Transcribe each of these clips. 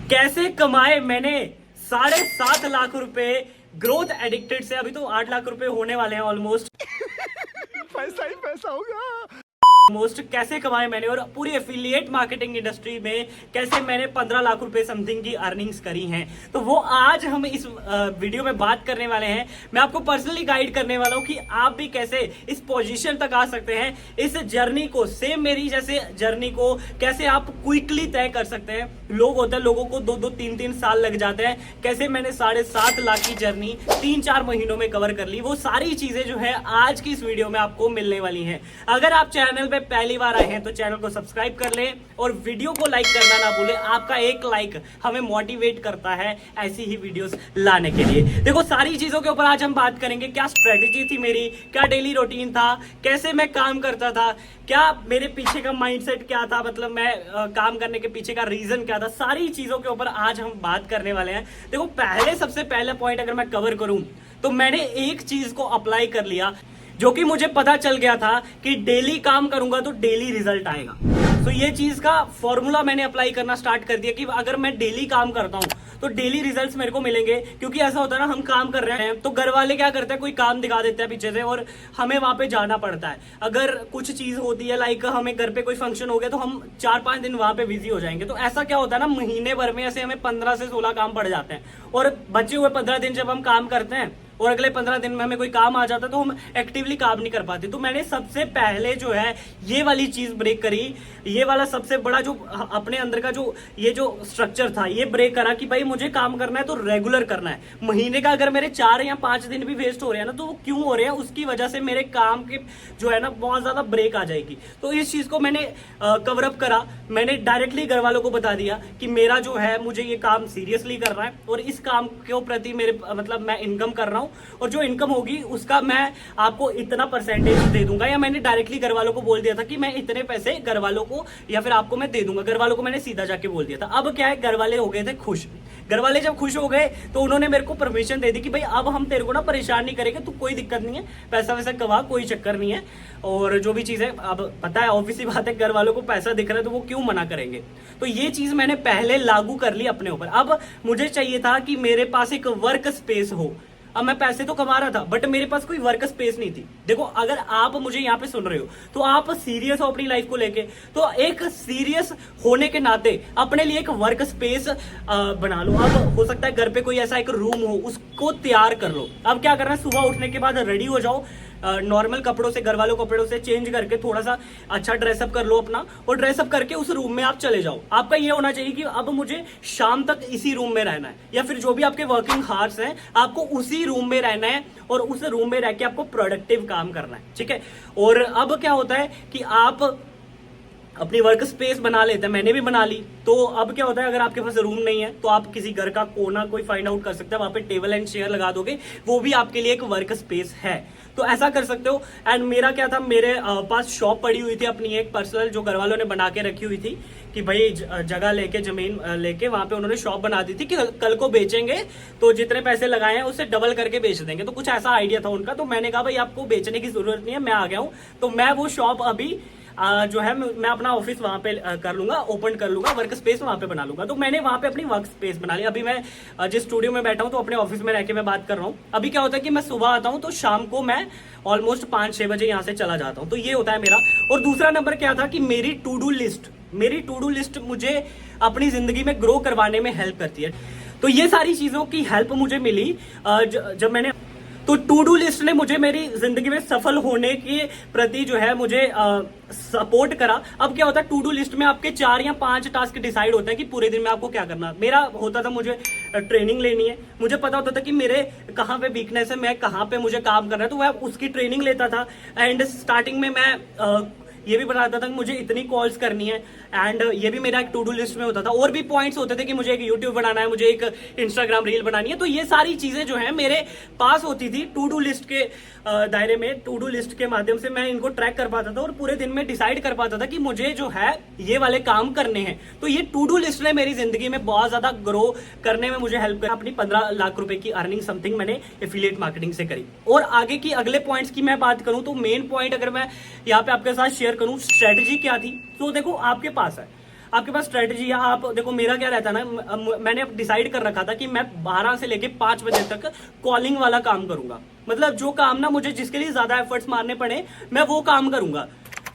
कैसे कमाए मैंने 7.5 लाख रुपए ग्रोथ एडिक्टेड से। अभी तो 8 लाख रुपए होने वाले हैं ऑलमोस्ट। पैसा ही पैसा होगा। कैसे कमाए मैंने, और पूरी एफिलिएट मार्केटिंग इंडस्ट्री में कैसे मैंने 15 लाख रुपए समथिंग की अर्निंग्स करी हैं, तो वो आज हम इस वीडियो में बात करने वाले हैं। मैं आपको पर्सनली गाइड करने वाला हूं कि आप भी कैसे इस पोजीशन तक आ सकते हैं। इस जर्नी को, सेम मेरी जैसे जर्नी को कैसे आप क्विकली तय कर सकते हैं। लोग होते हैं, लोगों को 2-2, 3-3 साल लग जाते हैं। कैसे मैंने 7.5 लाख की जर्नी 3-4 महीनों में कवर कर ली, वो सारी चीजें जो है आज की इस वीडियो में आपको मिलने वाली हैं। अगर आप चैनल पहली बार आए हैं तो चैनल को सब्सक्राइब कर लें और वीडियो को लाइक करना ना भूलें। आपका एक लाइक हमें मोटिवेट करता है ऐसी ही वीडियोस लाने के लिए। देखो, सारी चीजों के ऊपर आज हम बात करेंगे। क्या स्ट्रेटेजी थी मेरी, क्या डेली रूटीन था, कैसे मैं काम करता था, क्या मेरे पीछे का माइंडसेट क्या था, मतलब मैं काम करने के पीछे का रीजन क्या था, सारी चीजों के ऊपर आज हम बात करने वाले हैं। देखो, सबसे पहला पॉइंट अगर मैं कवर करूं तो मैंने एक चीज को अप्लाई कर लिया, जो कि मुझे पता चल गया था कि डेली काम करूंगा तो डेली रिजल्ट आएगा। तो ये चीज का फॉर्मूला मैंने अप्लाई करना स्टार्ट कर दिया कि अगर मैं डेली काम करता हूं तो डेली रिजल्ट्स मेरे को मिलेंगे। क्योंकि ऐसा होता है ना, हम काम कर रहे हैं तो घर वाले क्या करते हैं, कोई काम दिखा देते हैं पीछे से और हमें वहां पे जाना पड़ता है। अगर कुछ चीज होती है, लाइक हमें घर पे कोई फंक्शन हो गया तो हम 4-5 दिन वहां पे बिजी हो जाएंगे। तो ऐसा क्या होता है ना, महीने भर में ऐसे हमें 15 से 16 काम पड़ जाते हैं, और बचे हुए 15 दिन जब हम काम करते हैं और अगले 15 दिन में हमें कोई काम आ जाता है तो हम एक्टिवली काम नहीं कर पाते। तो मैंने सबसे पहले जो है ये वाली चीज ब्रेक करी। ये वाला सबसे बड़ा जो अपने अंदर का जो ये जो स्ट्रक्चर था, ये ब्रेक करा कि भाई मुझे काम करना है तो रेगुलर करना है। महीने का अगर मेरे 4 या 5 दिन भी वेस्ट हो रहे हैं ना, तो वो क्यों हो रहे हैं, उसकी वजह से मेरे काम के जो है ना बहुत ज्यादा ब्रेक आ जाएगी। तो इस चीज को मैंने कवर अप करा। मैंने डायरेक्टली घर वालों को बता दिया कि मेरा जो है, मुझे ये काम सीरियसली करना है और इस काम के प्रति मेरे मतलब मैं इनकम कर रहा हूं, और जो इनकम होगी उसका मैं आपको इतना परसेंटेज दे दूंगा। या मैंने डायरेक्टली घर वालों को बोल दिया था कि मैं इतने पैसे घर वालों को या फिर आपको मैं दे दूंगा। घर वालों को मैंने सीधा जाके बोल दिया था। अब क्या है, घर वाले हो गए थे खुश। घर वाले जब खुश हो गए तो उन्होंने मेरे को परमिशन दे दी कि भाई अब हम तेरे को ना परेशान नहीं करेंगे, तो कोई दिक्कत नहीं है, पैसा वैसा कमा, कोई चक्कर नहीं है। और जो भी चीज है, अब पता है ऑब्वियसली बात है, घर वालों को पैसा दिख रहा है तो वो क्यों मना करेंगे। तो ये चीज मैंने पहले लागू कर ली अपने ऊपर। अब मुझे चाहिए था कि मेरे पास एक वर्क स्पेस हो। अब मैं पैसे तो कमा रहा था बट मेरे पास कोई वर्क स्पेस नहीं थी। देखो, अगर आप मुझे यहाँ पे सुन रहे हो तो आप सीरियस हो अपनी लाइफ को लेके, तो एक सीरियस होने के नाते अपने लिए एक वर्क स्पेस बना लो। अब हो सकता है घर पे कोई ऐसा एक रूम हो, उसको तैयार कर लो। अब क्या करना है, सुबह उठने के बाद रेडी हो जाओ, नॉर्मल कपड़ों से, घर वालों कपड़ों से चेंज करके थोड़ा सा अच्छा ड्रेसअप कर लो अपना, और ड्रेसअप करके उस रूम में आप चले जाओ। आपका ये होना चाहिए कि अब मुझे शाम तक इसी रूम में रहना है, या फिर जो भी आपके वर्किंग हार्स हैं आपको उसी रूम में रहना है और उस रूम में रह के आपको प्रोडक्टिव काम करना है, ठीक है। और अब क्या होता है कि आप अपनी वर्क स्पेस बना लेते हैं, मैंने भी बना ली। तो अब क्या होता है, अगर आपके पास रूम नहीं है तो आप किसी घर का कोना कोई फाइंड आउट कर सकते हैं, वहां पे टेबल एंड चेयर लगा दोगे, वो भी आपके लिए एक वर्क स्पेस है। तो ऐसा कर सकते हो। एंड मेरा क्या था, मेरे पास शॉप पड़ी हुई थी अपनी एक पर्सनल, जो घर वालों ने बना के रखी हुई थी कि भाई जगह लेके, जमीन लेके वहां पे उन्होंने शॉप बना दी थी कि कल को बेचेंगे तो जितने पैसे लगाए हैं उससे डबल करके बेच देंगे। तो कुछ ऐसा आइडिया था उनका। तो मैंने कहा भाई आपको बेचने की जरूरत नहीं है, मैं आ गया हूं। तो मैं वो शॉप अभी जो है मैं अपना ऑफिस वहां पे कर लूंगा, ओपन कर लूंगा, वर्क स्पेस वहां पे बना लूंगा। तो मैंने वहां पे अपनी वर्क स्पेस बना ली। अभी मैं जिस स्टूडियो में बैठा हूं तो अपने ऑफिस में रह के मैं बात कर रहा हूं। अभी क्या होता है कि मैं सुबह आता हूं तो शाम को मैं ऑलमोस्ट 5-6 बजे यहां से चला जाता हूं। तो ये होता है मेरा। और दूसरा नंबर क्या था कि मेरी टू डू लिस्ट मुझे अपनी जिंदगी में ग्रो करवाने में हेल्प करती है। तो ये सारी चीजों की हेल्प मुझे मिली जब मैंने, तो टू डू लिस्ट ने मुझे मेरी जिंदगी में सफल होने के प्रति जो है मुझे सपोर्ट करा। अब क्या होता है, टू डू लिस्ट में आपके 4 या 5 टास्क डिसाइड होते हैं कि पूरे दिन में आपको क्या करना। मेरा होता था, मुझे ट्रेनिंग लेनी है, मुझे पता होता था कि मेरे कहाँ पे वीकनेस है, मैं कहाँ पे मुझे काम करना है, तो मैं उसकी ट्रेनिंग लेता था। एंड स्टार्टिंग में मैं ये भी बताता था कि मुझे इतनी कॉल्स करनी है, एंड ये भी मेरा एक टू डू लिस्ट में होता था। और भी पॉइंट्स होते थे कि मुझे एक यूट्यूब बनाना है, मुझे एक इंस्टाग्राम रील बनानी है। तो ये सारी चीजें जो है मेरे पास होती थी टू डू लिस्ट के दायरे में। टू डू लिस्ट के माध्यम से मैं इनको ट्रैक कर पाता था और पूरे दिन में डिसाइड कर पाता था कि मुझे जो है ये वाले काम करने हैं। तो ये टू डू लिस्ट ने मेरी जिंदगी में बहुत ज्यादा ग्रो करने में मुझे हेल्प करी। अपनी 15 लाख रुपए की अर्निंग समथिंग मैंने एफिलिएट मार्केटिंग से करी। और आगे की अगले पॉइंट्स की मैं बात करूं तो मेन पॉइंट अगर मैं यहाँ पे आपके साथ शेयर करूं, स्ट्रेटजी क्या थी। तो देखो, आपके पास है, आपके पास स्ट्रेटेजी है। आप देखो मेरा क्या रहता है ना, मैंने अब डिसाइड कर रखा था कि मैं 12 से लेके 5 बजे तक कॉलिंग वाला काम करूंगा। मतलब जो काम ना मुझे जिसके लिए ज्यादा एफर्ट्स मारने पड़े मैं वो काम करूंगा,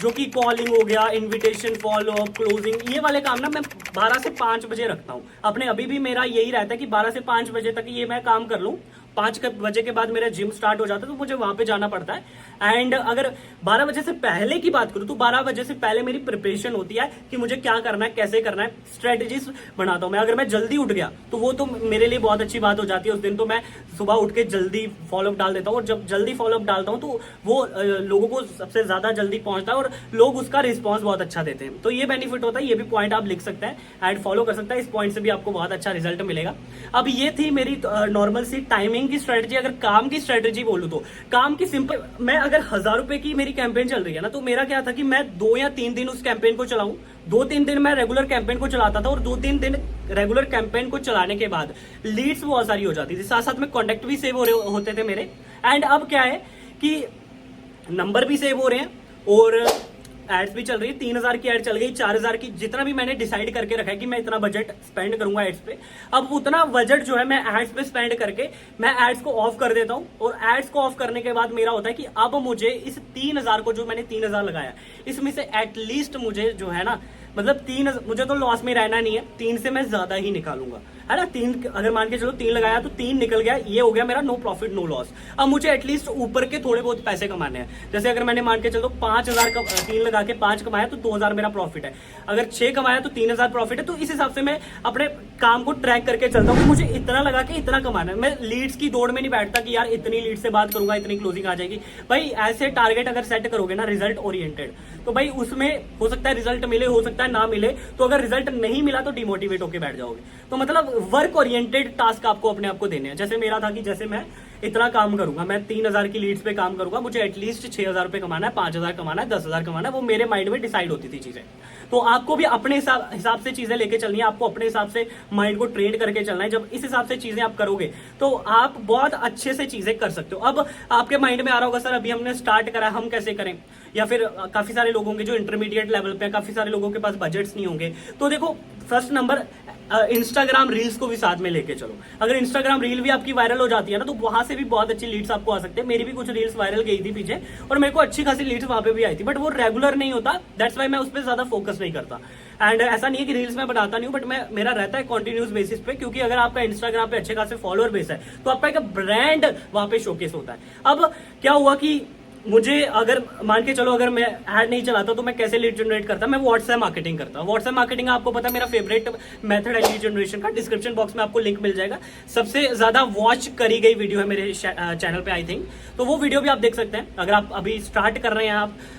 जो कि कॉलिंग हो गया, इनविटेशन, फॉलो अप, क्लोजिंग, ये वाले काम ना मैं 12 से 5 बजे रखता हूं अपने। अभी भी मेरा यही रहता है कि 12 से 5 बजे तक ये मैं काम कर लूं। 5 बजे के बाद मेरा जिम स्टार्ट हो जाता है तो मुझे वहां पे जाना पड़ता है। एंड अगर 12 बजे से पहले की बात करूं तो 12 बजे से पहले मेरी प्रिपरेशन होती है कि मुझे क्या करना है, कैसे करना है, स्ट्रेटेजीज बनाता हूं मैं। अगर मैं जल्दी उठ गया तो वो तो मेरे लिए बहुत अच्छी बात हो जाती है। उस दिन तो मैं सुबह उठ के जल्दी फॉलोअप डाल देता हूँ, और जब जल्दी फॉलोअप डालता हूँ तो वो लोगों को सबसे ज्यादा जल्दी पहुंचता है और लोग उसका रिस्पॉन्स बहुत अच्छा देते हैं। तो ये बेनिफिट होता है, ये भी पॉइंट आप लिख सकते हैं एंड फॉलो कर सकते हैं। इस पॉइंट से भी आपको बहुत अच्छा रिजल्ट मिलेगा। अब ये थी मेरी नॉर्मल सी टाइमिंग की स्ट्रेटेजी। अगर काम की स्ट्रेटेजी बोलूं तो काम की सिंपल, मैं अगर 1000 रुपए की मेरी कैंपेन चल रही है ना, तो मेरा क्या था कि मैं 2 या 3 दिन उस कैंपेन को चलाऊं। 2-3 दिन मैं रेगुलर कैंपेन को चलाता था और 2-3 दिन रेगुलर कैंपेन को चलाने के बाद लीड्स बहुत सारी हो जाती थी, साथ साथ में कॉन्टेक्ट भी सेव हो रहे होते थे मेरे। एंड अब क्या है कि नंबर भी सेव हो रहे हैं और एड्स भी चल रही है। 3000 की एड चल गई, 4000 की, जितना भी मैंने डिसाइड करके रखा है कि मैं इतना बजट स्पेंड करूंगा एड्स पे, अब उतना बजट जो है मैं एड्स पे स्पेंड करके मैं एड्स को ऑफ कर देता हूं। और एड्स को ऑफ करने के बाद मेरा होता है कि अब मुझे इस 3000 को, जो मैंने 3000 लगाया, इसमें से एटलीस्ट मुझे जो है ना, मतलब 3, मुझे तो लॉस में रहना नहीं है, 3 से मैं ज्यादा ही निकालूंगा, है ना। 3 अगर मान के चलो 3 लगाया तो 3 निकल गया, ये हो गया मेरा नो प्रॉफिट नो लॉस। अब मुझे एटलीस्ट ऊपर के थोड़े बहुत पैसे कमाने हैं। जैसे अगर मैंने मान के चलो 5000 का 3 लगा के 5 कमाया तो 2000 मेरा प्रॉफिट है। अगर 6 कमाया तो 3000 प्रॉफिट है। तो इस हिसाब से मैं अपने काम को ट्रैक करके चलता हूँ कि मुझे इतना लगा के इतना कमाना है। मैं लीड्स की दौड़ में नहीं बैठता कि यार इतनी लीड से बात करूंगा इतनी क्लोजिंग आ जाएगी। भाई ऐसे टारगेट अगर सेट करोगे ना रिजल्ट ओरिएंटेड, तो भाई उसमें हो सकता है रिजल्ट मिले, हो सकता है ना मिले। तो अगर रिजल्ट नहीं मिला तो डिमोटिवेट होकर बैठ जाओगे। तो मतलब वर्क ओरिएंटेड टास्क आपको अपने आप को देने हैं। जैसे मेरा था कि जैसे मैं इतना काम करूंगा, मैं 3000 की लीड्स पे काम करूंगा, मुझे एटलीस्ट 6000 रुपए कमाना है, 5000 कमाना है, 10,000 कमाना है। वो मेरे माइंड में डिसाइड होती थी चीजें। तो आपको भी अपने हिसाब से चीजें लेके चलनी है, आपको अपने हिसाब से माइंड को ट्रेन करके चलना है। जब इस हिसाब से चीजें आप करोगे तो आप बहुत अच्छे से चीजें कर सकते हो। अब आपके माइंड में आ रहा होगा सर अभी हमने स्टार्ट करा, हम कैसे करें? या फिर काफी सारे लोग होंगे जो इंटरमीडिएट लेवल पे, काफी सारे लोगों के पास बजट्स नहीं होंगे। तो देखो, फर्स्ट नंबर इंस्टाग्राम रील्स को भी साथ में लेके चलो। अगर इंस्टाग्राम रील भी आपकी वायरल हो जाती है ना, तो वहां से भी बहुत अच्छी लीड्स आपको आ सकते हैं। मेरी भी कुछ रील्स वायरल गई थी पीछे और मेरे को अच्छी खासी लीड्स वहां पे भी आई थी, बट वो रेगुलर नहीं होता। दैट्स वाई मैं उस पर ज्यादा फोकस नहीं करता। एंड ऐसा नहीं है कि रील्स मैं बनाता नहीं हूं, बट मेरा रहता है कॉन्टिन्यूस बेसिस पे, क्योंकि अगर आपका इंस्टाग्राम पे अच्छे खासे फॉलोअर बेस है तो आपका एक ब्रांड वहां पे शोकेस होता है। अब क्या हुआ कि मुझे अगर मान के चलो अगर मैं ऐड नहीं चलाता तो मैं कैसे लीड जनरेट करता? मैं व्हाट्सएप मार्केटिंग करता। व्हाट्सएप मार्केटिंग आपको पता है मेरा फेवरेट मेथड है लीड जनरेशन का। डिस्क्रिप्शन बॉक्स में आपको लिंक मिल जाएगा। सबसे ज्यादा वॉच करी गई वीडियो है मेरे चैनल पे आई थिंक, तो वो वीडियो भी आप देख सकते हैं। अगर आप अभी स्टार्ट कर रहे हैं,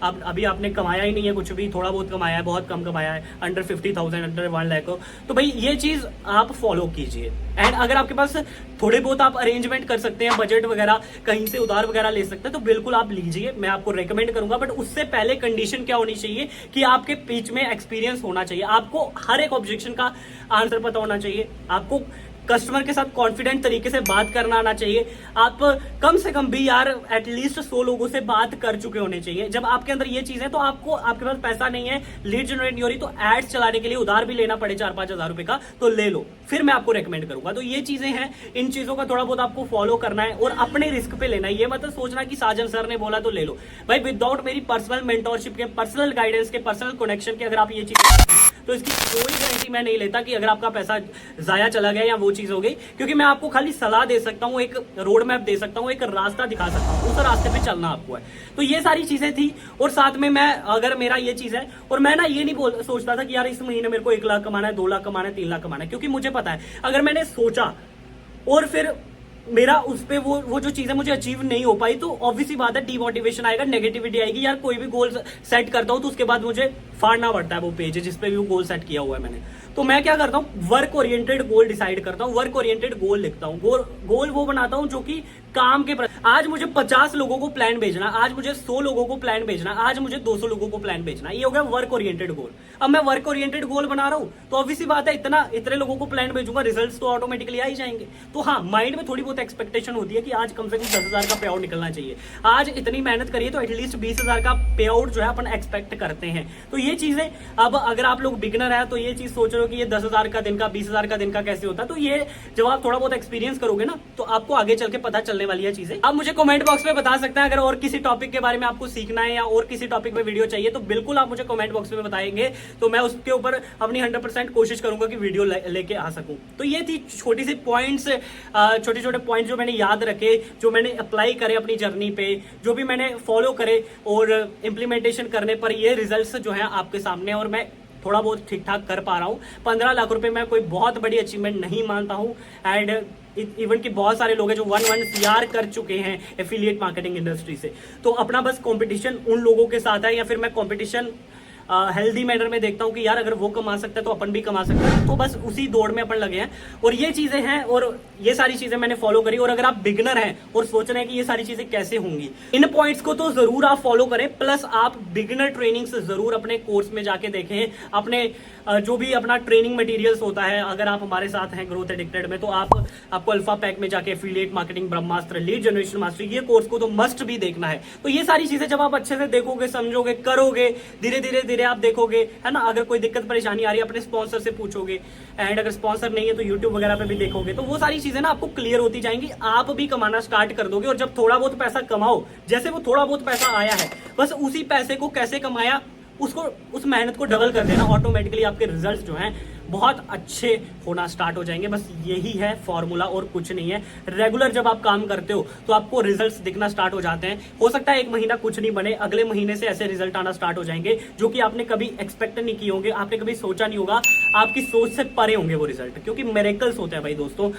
आप अभी आपने कमाया ही नहीं है कुछ भी, थोड़ा बहुत कमाया है, बहुत कम कमाया है, अंडर 50,000, अंडर 1 लाख हो, तो भाई ये चीज आप फॉलो कीजिए। एंड अगर आपके पास थोड़े बहुत आप अरेंजमेंट कर सकते हैं, बजट वगैरह कहीं से उधार वगैरह ले सकते हैं, तो बिल्कुल आप लीजिए, मैं आपको रेकमेंड करूंगा। बट उससे पहले कंडीशन क्या होनी चाहिए कि आपके पिच में एक्सपीरियंस होना चाहिए, आपको हर एक ऑब्जेक्शन का आंसर पता होना चाहिए, आपको कस्टमर के साथ कॉन्फिडेंट तरीके से बात करना आना चाहिए। आप कम से कम भी यार एटलीस्ट 100 लोगों से बात कर चुके होने चाहिए। जब आपके अंदर ये चीज है तो आपके पास पैसा नहीं है, लीड जनरेट नहीं हो रही, तो एड्स चलाने के लिए उधार भी लेना पड़े 4-5 हजार रुपए का, तो ले लो, फिर मैं आपको रेकमेंड करूंगा। तो ये चीजें हैं, इन चीजों का थोड़ा बहुत आपको फॉलो करना है और अपने रिस्क पे लेना है। ये मतलब सोचना कि साजन सर ने बोला तो ले लो। भाई विदाउट मेरी पर्सनल मेंटोरशिप के, पर्सनल गाइडेंस के, पर्सनल कनेक्शन के अगर आप ये चीज, तो इसकी कोई गारंटी मैं नहीं लेता कि अगर आपका पैसा जाया चला गया या वो चीज हो गई, क्योंकि मैं आपको खाली सलाह दे सकता हूँ, एक रोड मैप दे सकता हूँ, एक रास्ता दिखा सकता हूँ, उस रास्ते पे चलना आपको है। तो ये सारी चीजें थी। और साथ में मैं, अगर मेरा ये चीज है, और मैं ना ये नहीं सोचता था कि यार इस महीने मेरे को 1 लाख कमाना है, 2 लाख कमाना है, 3 लाख कमाना है, क्योंकि मुझे पता है अगर मैंने सोचा और फिर मेरा उस पे वो जो चीजें मुझे अचीव नहीं हो पाई, तो ऑब्वियसली बात है डिमोटिवेशन आएगा, नेगेटिविटी आएगी। यार कोई भी गोल सेट करता हूं तो उसके बाद मुझे फाड़ना पड़ता है वो पेज जिसपे भी वो गोल सेट किया हुआ है मैंने। तो मैं क्या करता हूँ, वर्क ओरिएंटेड गोल डिसाइड करता हूँ, वर्क ओरिएंटेड गोल लिखता हूँ, गोल वो बनाता हूँ जो कि काम के आज मुझे 50 लोगों को प्लान भेजना, आज मुझे 100 लोगों को प्लान भेजना, आज मुझे 200 लोगों को प्लान भेजना। ये हो गया वर्क ओरिएंटेड गोल। अब मैं वर्क ओरिएंटेड गोल बना रहा हूं तो ऑब्वियसली बात है इतने लोगों को प्लान भेजूंगा, रिजल्ट्स तो ऑटोमेटिकली आ ही जाएंगे। तो हाँ, माइंड में थोड़ी बहुत एक्सपेक्टेशन होती है कि आज कम से कम 10,000 का पे आउट निकलना चाहिए, आज इतनी मेहनत करिए तो एटलीस्ट 20,000 का पे आउट जो है अपन एक्सपेक्ट करते हैं। तो ये चीजें, अब अगर आप लोग बिगनर है तो ये चीज सोच रहे हो कि ये 10,000 का दिन का, 20,000 का दिन का कैसे होता है, तो ये जब आप थोड़ा बहुत एक्सपीरियंस करोगे ना तो आपको आगे चल के पता चलने वाली है चीजें। आप मुझे कमेंट बॉक्स में बता सकते हैं, अगर और किसी टॉपिक के बारे में आपको सीखना है या और किसी टॉपिक पे वीडियो चाहिए तो बिल्कुल आप मुझे कमेंट बॉक्स में बताएंगे, तो मैं उसके ऊपर अपनी 100% कोशिश करूंगा कि वीडियो लेके आ सकूं। तो ये थी छोटी सी पॉइंट्स, छोटे छोटे पॉइंट्स जो मैंने याद रखे, जो मैंने अप्लाई करे अपनी जर्नी पे, जो भी मैंने फॉलो करे और इम्प्लीमेंटेशन करने पर ये रिजल्ट्स जो है आपके सामने, और मैं थोड़ा बहुत ठीक ठाक कर पा रहा हूँ। 15 लाख रुपए मैं कोई बहुत बड़ी अचीवमेंट नहीं मानता हूँ, एंड इवन कि बहुत सारे लोग हैं जो 1 CR कर चुके हैं एफिलिएट मार्केटिंग इंडस्ट्री से। तो अपना बस कंपटीशन उन लोगों के साथ है, या फिर मैं कंपटीशन हेल्दी मैनर में देखता हूं कि यार अगर वो कमा सकता है तो अपन भी कमा सकते हैं, तो बस उसी दौड़ में अपन लगे हैं। और ये चीजें हैं और ये सारी चीजें मैंने फॉलो करी। और अगर आप बिगनर हैं और सोच रहे हैं कि ये सारी चीजें कैसे होंगी, इन पॉइंट्स को तो जरूर आप फॉलो करें, प्लस आप बिगनर ट्रेनिंग्स जरूर अपने कोर्स में जाके देखें। अपने जो भी अपना ट्रेनिंग मटेरियल्स होता है, अगर आप हमारे साथ हैं ग्रोथ एडिक्टेड में, तो आपको अल्फा पैक में जाके एफिलिएट मार्केटिंग, ब्रह्मास्त्र, लीड जनरेशन मास्टरी, ये कोर्स को तो मस्ट भी देखना है। तो ये सारी चीजें जब आप अच्छे से देखोगे, समझोगे, करोगे, धीरे धीरे आप देखोगे, है ना। अगर कोई दिक्कत परेशानी आ रही है अपने स्पॉन्सर से पूछोगे, एंड अगर स्पॉन्सर नहीं है तो यूट्यूब वगैरह पे भी देखोगे, तो वो सारी चीजें ना आपको क्लियर होती जाएंगी, आप भी कमाना स्टार्ट कर दोगे। और जब थोड़ा बहुत पैसा कमाओ, जैसे वो थोड़ा बहुत पैसा आया है, बस उसी पैसे को कैसे कमाया उसको, उस मेहनत को डबल कर देना, ऑटोमेटिकली आपके रिजल्ट्स जो हैं बहुत अच्छे होना स्टार्ट हो जाएंगे। बस यही है फॉर्मूला और कुछ नहीं है। रेगुलर जब आप काम करते हो तो आपको रिजल्ट्स दिखना स्टार्ट हो जाते हैं। हो सकता है एक महीना कुछ नहीं बने, अगले महीने से ऐसे रिजल्ट आना स्टार्ट हो जाएंगे जो कि आपने कभी एक्सपेक्ट नहीं किए होंगे, आपने कभी सोचा नहीं होगा, आपकी सोच से परे होंगे वो रिजल्ट। क्योंकि मिरेकल्स होते हैं भाई दोस्तों,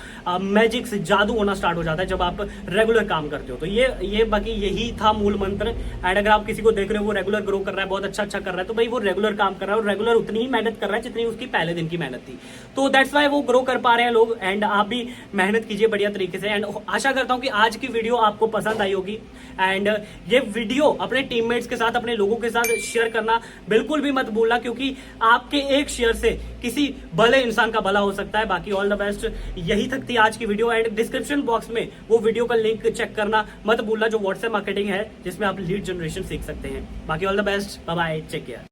मैजिक्स, जादू होना स्टार्ट हो जाता है जब आप रेगुलर काम करते हो। तो ये बाकी यही था मूल मंत्र। एंड अगर आप किसी को देख रहे हो वो रेगुलर ग्रो कर रहा है, बहुत अच्छा कर रहा है, तो भाई वो रेगुलर काम कर रहा है और रेगुलर उतनी ही मेहनत कर रहा है जितनी उसकी पहले दिन की मेहनत थी। तो दैट्स वाई वो ग्रो कर पा रहे हैं लोग। एंड आप भी मेहनत कीजिए बढ़िया तरीके से। एंड आशा करता हूं कि आज की वीडियो आपको पसंद आई होगी। एंड ये वीडियो अपने टीममेट्स के साथ, अपने लोगों के साथ शेयर करना बिल्कुल भी मत भूलना, क्योंकि आपके एक शेयर से किसी भले इंसान का भला हो सकता है। बाकी ऑल द बेस्ट। यही तक थी आज की वीडियो। एंड डिस्क्रिप्शन बॉक्स में वो वीडियो का लिंक चेक करना मत भूलना, जो व्हाट्सएप मार्केटिंग है जिसमें आप लीड जनरेशन सीख सकते हैं। बाकी all the best, bye bye, take care.